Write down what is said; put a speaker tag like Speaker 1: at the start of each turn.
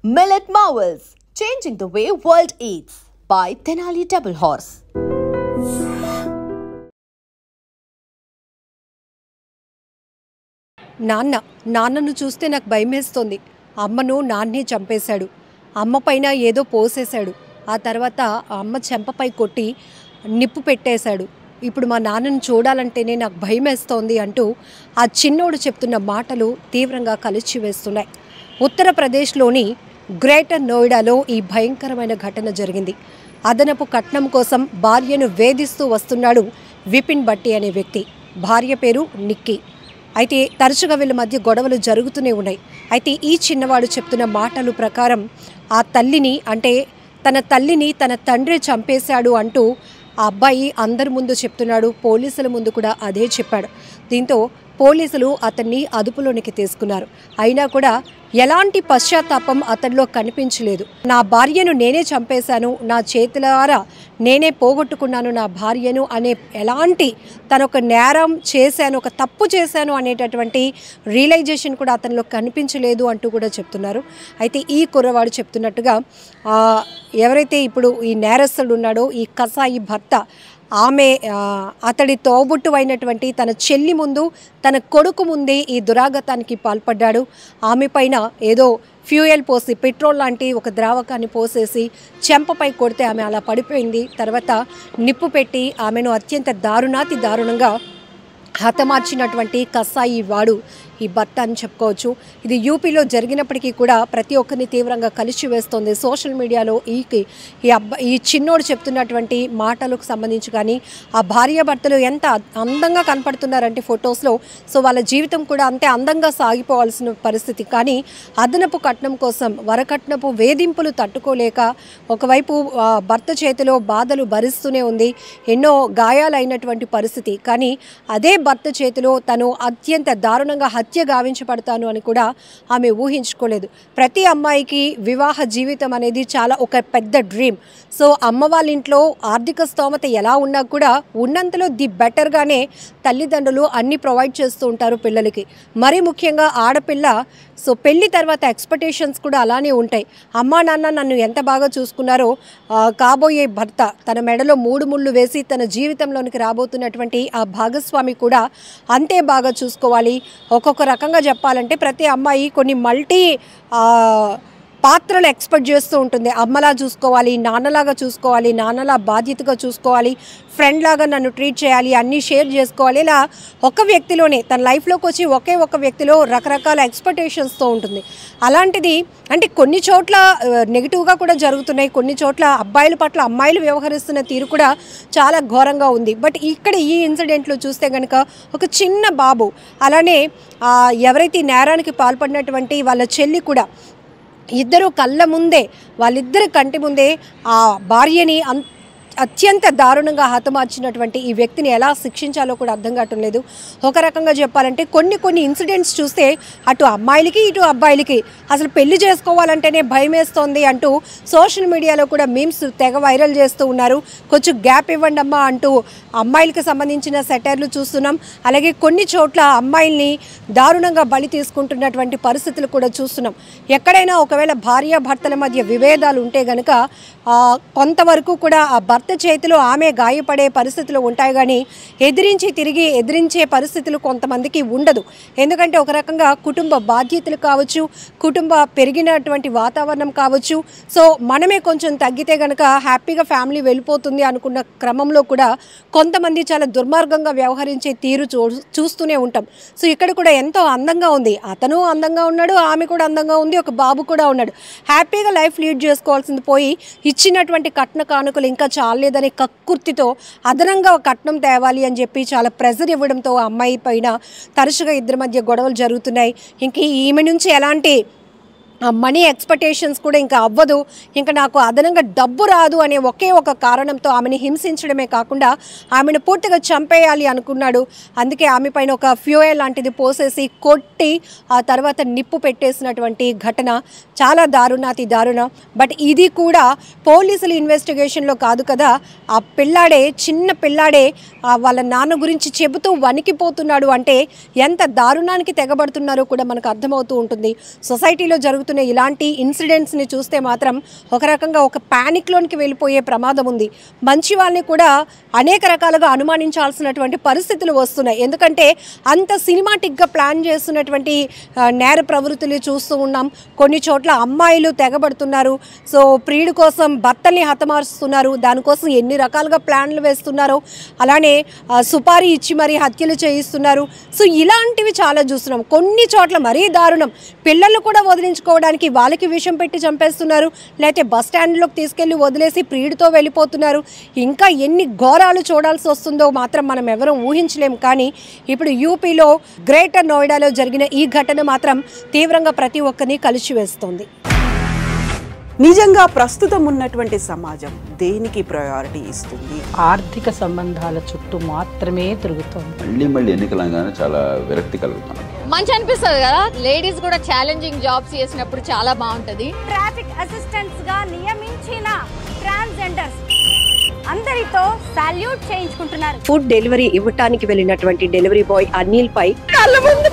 Speaker 1: Millet Marvels, changing the way world eats by Tenali Double Horse.
Speaker 2: నాన్నను చూస్తే నాకు భయమేస్తుంది. అమ్మను నాన్నే చంపేశాడు. అమ్మ పైన ఏదో పోసేశాడు. ఆ తర్వాత ఆ అమ్మ చెంపపై కొట్టి నిప్పు పెట్టేశాడు. ఇప్పుడు మా నాన్నను చూడాలంటేనే నాకు భయమేస్తోంది అంటూ ఆ చిన్నోడు చెప్తున్న మాటలు తీవ్రంగా కలిచివేస్తున్నాయి. ఉత్తరప్రదేశ్లోని గ్రేటర్ నోయిడాలో ఈ భయంకరమైన ఘటన జరిగింది. అదనపు కట్నం కోసం భార్యను వేధిస్తూ వస్తున్నాడు విపిన్ భట్టి అనే వ్యక్తి. భార్య పేరు నిక్కీ. అయితే తరచుగా వీళ్ళ మధ్య గొడవలు జరుగుతూనే ఉన్నాయి. అయితే ఈ చిన్నవాడు చెప్తున్న మాటలు ప్రకారం ఆ తల్లిని అంటే తన తల్లిని తన తండ్రి చంపేశాడు అంటూ ఆ అబ్బాయి అందరి ముందు చెప్తున్నాడు. పోలీసుల ముందు కూడా అదే చెప్పాడు. దీంతో పోలీసులు అతన్ని అదుపులోనికి తీసుకున్నారు. అయినా కూడా ఎలాంటి పశ్చాత్తాపం అతనిలో కనిపించలేదు. నా భార్యను నేనే చంపేశాను, నా చేతులారా నేనే పోగొట్టుకున్నాను నా భార్యను అనే ఎలాంటి తనొక నేరం చేశాను, ఒక తప్పు చేశాను అనేటటువంటి రియలైజేషన్ కూడా అతనిలో కనిపించలేదు అంటూ కూడా చెప్తున్నారు. అయితే ఈ కుర్రవాడు చెప్తున్నట్టుగా ఎవరైతే ఇప్పుడు ఈ నేరస్తుడు ఉన్నాడో ఈ కసాయి భర్త, ఆమె అతడి తోబుట్టు అయినటువంటి తన చెల్లి ముందు తన కొడుకు ముందే ఈ దురాగతానికి పాల్పడ్డాడు. ఆమె పైన ఏదో ఫ్యూయల్ పోసి పెట్రోల్ లాంటి ఒక ద్రావకాన్ని పోసేసి చెంపపై కొడితే ఆమె అలా పడిపోయింది. తర్వాత నిప్పు పెట్టి ఆమెను అత్యంత దారుణంగా హతమార్చినటువంటి కసాయి వాడు ఈ భర్త అని చెప్పుకోవచ్చు. ఇది యూపీలో జరిగినప్పటికీ కూడా ప్రతి ఒక్కరిని తీవ్రంగా కలిసివేస్తోంది. సోషల్ మీడియాలో ఈ చిన్నోడు చెప్తున్నటువంటి మాటలకు సంబంధించి కానీ ఆ భార్యాభర్తలు ఎంత అందంగా కనపడుతున్నారంటే ఫొటోస్లో, సో వాళ్ళ జీవితం కూడా అంతే అందంగా సాగిపోవాల్సిన పరిస్థితి. కానీ అదనపు కట్నం కోసం వరకట్నపు వేధింపులు తట్టుకోలేక ఒకవైపు భర్త చేతిలో బాధలు భరిస్తూనే ఉంది, ఎన్నో గాయాలైనటువంటి పరిస్థితి. కానీ అదే భర్త చేతిలో తను అత్యంత దారుణంగా హత్య గావించబడతాను అని కూడా ఆమె ఊహించుకోలేదు. ప్రతి అమ్మాయికి వివాహ జీవితం అనేది చాలా ఒక పెద్ద డ్రీమ్. సో అమ్మ వాళ్ళ ఇంట్లో ఆర్థిక స్తోమత ఎలా ఉన్నా కూడా ఉన్నంతలో ది బెటర్గానే తల్లిదండ్రులు అన్నీ ప్రొవైడ్ చేస్తూ ఉంటారు పిల్లలకి. మరీ ముఖ్యంగా ఆడపిల్ల, సో పెళ్లి తర్వాత ఎక్స్పెక్టేషన్స్ కూడా అలానే ఉంటాయి. అమ్మా నాన్న నన్ను ఎంత బాగా చూసుకున్నారో కాబోయే భర్త తన మెడలో 3 ముళ్ళు వేసి తన జీవితంలోనికి రాబోతున్నటువంటి ఆ భాగస్వామి కూడా అంతే బాగా చూసుకోవాలి. ఒక్కొక్క రకంగా చెప్పాలంటే ప్రతి అమ్మాయి కొన్ని మల్టీ పాత్రలు ఎక్స్పెక్ట్ చేస్తూ ఉంటుంది. అమ్మలా చూసుకోవాలి, నాన్నలాగా చూసుకోవాలి, నాన్నలా బాధ్యతగా చూసుకోవాలి, ఫ్రెండ్ లాగా నన్ను ట్రీట్ చేయాలి, అన్నీ షేర్ చేసుకోవాలి. ఇలా ఒక వ్యక్తిలోనే తన లైఫ్లోకి వచ్చి ఒకే ఒక వ్యక్తిలో రకరకాల ఎక్స్పెక్టేషన్స్తో ఉంటుంది. అలాంటిది అంటే కొన్ని చోట్ల నెగిటివ్గా కూడా జరుగుతున్నాయి, కొన్ని చోట్ల అబ్బాయిల పట్ల అమ్మాయిలు వ్యవహరిస్తున్న తీరు కూడా చాలా ఘోరంగా ఉంది. బట్ ఇక్కడ ఈ ఇన్సిడెంట్లో చూస్తే కనుక ఒక చిన్న బాబు, అలానే ఎవరైతే నేరానికి పాల్పడినటువంటి వాళ్ళ చెల్లి కూడా ఇద్దరు కళ్ళ ముందే, వాళ్ళిద్దరి కంటి ముందే ఆ భార్యని అత్యంత దారుణంగా హతమార్చినటువంటి ఈ వ్యక్తిని ఎలా శిక్షించాలో కూడా అర్థం కావటం లేదు. ఒక రకంగా చెప్పాలంటే కొన్ని ఇన్సిడెంట్స్ చూస్తే అటు అమ్మాయిలకి ఇటు అబ్బాయిలకి అసలు పెళ్లి చేసుకోవాలంటేనే భయం వేస్తోంది అంటూ సోషల్ మీడియాలో కూడా మీమ్స్ తెగ వైరల్ చేస్తూ ఉన్నారు. కొంచెం గ్యాప్ ఇవ్వండి అమ్మా అంటూ అమ్మాయిలకి సంబంధించిన సెటైర్లు చూస్తున్నాం. అలాగే కొన్ని చోట్ల అమ్మాయిల్ని దారుణంగా బలి తీసుకుంటున్నటువంటి పరిస్థితులు కూడా చూస్తున్నాం. ఎక్కడైనా ఒకవేళ భార్యాభర్తల మధ్య విభేదాలు ఉంటే గనక కొంతవరకు కూడా ఆ భర్త చేతిలో ఆమె గాయపడే పరిస్థితులు ఉంటాయి, కానీ ఎదిరించే పరిస్థితులు కొంతమందికి ఉండదు. ఎందుకంటే ఒక రకంగా కుటుంబ బాధ్యతలు కావచ్చు, కుటుంబ పెరిగినటువంటి వాతావరణం కావచ్చు, సో మనమే కొంచెం తగ్గితే కనుక హ్యాపీగా ఫ్యామిలీ వెళ్ళిపోతుంది అనుకున్న క్రమంలో కూడా కొంతమంది చాలా దుర్మార్గంగా వ్యవహరించే తీరు చూస్తూనే ఉంటాం. సో ఇక్కడ కూడా ఎంతో అందంగా ఉంది, అతను అందంగా ఉన్నాడు, ఆమె కూడా అందంగా ఉంది, ఒక బాబు కూడా ఉన్నాడు. హ్యాపీగా లైఫ్ లీడ్ చేసుకోవాల్సింది పోయి ఇచ్చినటువంటి కట్న కానుకలు ఇంకా చాలేదని కక్కుర్తితో అదనంగా కట్నం తేవాలి అని చెప్పి చాలా ప్రెజర్ ఇవ్వడంతో ఆ అమ్మాయి పైన తరచుగా ఇద్దరి మధ్య గొడవలు జరుగుతున్నాయి. ఇంక ఈమె నుంచి ఎలాంటి మనీ ఎక్స్పెక్టేషన్స్ కూడా ఇంకా అవ్వదు, ఇంకా నాకు అదనంగా డబ్బు రాదు అనే ఒకే ఒక కారణంతో ఆమెను హింసించడమే కాకుండా ఆమెను పూర్తిగా చంపేయాలి అనుకున్నాడు. అందుకే ఆమె పైన ఒక ఫ్యూయల్ లాంటిది పోసేసి కొట్టి ఆ తర్వాత నిప్పు పెట్టేసినటువంటి ఘటన చాలా దారుణాతి దారుణం. బట్ ఇది కూడా పోలీసుల ఇన్వెస్టిగేషన్లో కాదు కదా, ఆ పిల్లాడే చిన్న పిల్లాడే వాళ్ళ నాన్న గురించి చెబుతూ వణికిపోతున్నాడు అంటే ఎంత దారుణానికి తెగబడుతున్నారో కూడా మనకు అర్థమవుతూ ఉంటుంది. సొసైటీలో జరుగుతున్న జరుగుతున్న ఇలాంటి ఇన్సిడెంట్స్ని చూస్తే మాత్రం ఒక రకంగా ఒక ప్యానిక్లోనికి వెళ్ళిపోయే ప్రమాదం ఉంది. మంచి వాళ్ళని కూడా అనేక రకాలుగా అనుమానించాల్సినటువంటి పరిస్థితులు వస్తున్నాయి. ఎందుకంటే అంత సినిమాటిక్గా ప్లాన్ చేస్తున్నటువంటి నేర ప్రవృత్తులు చూస్తూ ఉన్నాం. కొన్ని చోట్ల అమ్మాయిలు తెగబడుతున్నారు. సో ప్రియుడి కోసం భర్తల్ని హతమారుస్తున్నారు. దానికోసం ఎన్ని రకాలుగా ప్లాన్లు వేస్తున్నారో, అలానే సుపారీ ఇచ్చి మరీ హత్యలు చేయిస్తున్నారు. సో ఇలాంటివి చాలా చూస్తున్నాం. కొన్ని చోట్ల మరీ దారుణం, పిల్లలు కూడా వదిలించుకోవడానికి వాళ్ళకి విషం పెట్టి చంపేస్తున్నారు, లేకపోతే బస్ స్టాండ్లోకి తీసుకెళ్లి వదిలేసి ప్రియుడితో వెళ్ళిపోతున్నారు. ఇంకా ఎన్ని ఘోరాలు చూడాల్సి వస్తుందో మాత్రం మనం ఎవరూ ఊహించలేం. కానీ ఇప్పుడు యూపీలో గ్రేటర్ నోయిడాలో జరిగిన ఈ ఘటన మాత్రం తీవ్రంగా ప్రతి ఒక్కరిని కలిసివేస్తోంది.
Speaker 3: నిజంగా ప్రస్తుతం ఉన్నటువంటి సమాజం దేనికి ప్రయారిటీ ఇస్తుంది?
Speaker 4: ఆర్థిక సంబంధాల చుట్టూ మాత్రమే తిరుగుతోంది.
Speaker 5: మళ్ళీ ఎన్నికలంగానే చాలా విరక్తి కలుగుతున్నాం.
Speaker 6: మంచి అనిపిస్తుంది కదా, లేడీస్ కూడా ఛాలెంజింగ్ జాబ్స్ చేసినప్పుడు చాలా బాగుంటది.
Speaker 7: ట్రాఫిక్ అసిస్టెంట్స్ గా నియమించిన ట్రాన్స్జెండర్స్ అందరితో సాల్యూట్ చేయించుకుంటున్నారు.
Speaker 2: ఫుడ్ డెలివరీ ఇవ్వటానికి వెళ్ళినటువంటి డెలివరీ బాయ్ అనిల్ పై కళ్ళ ముందు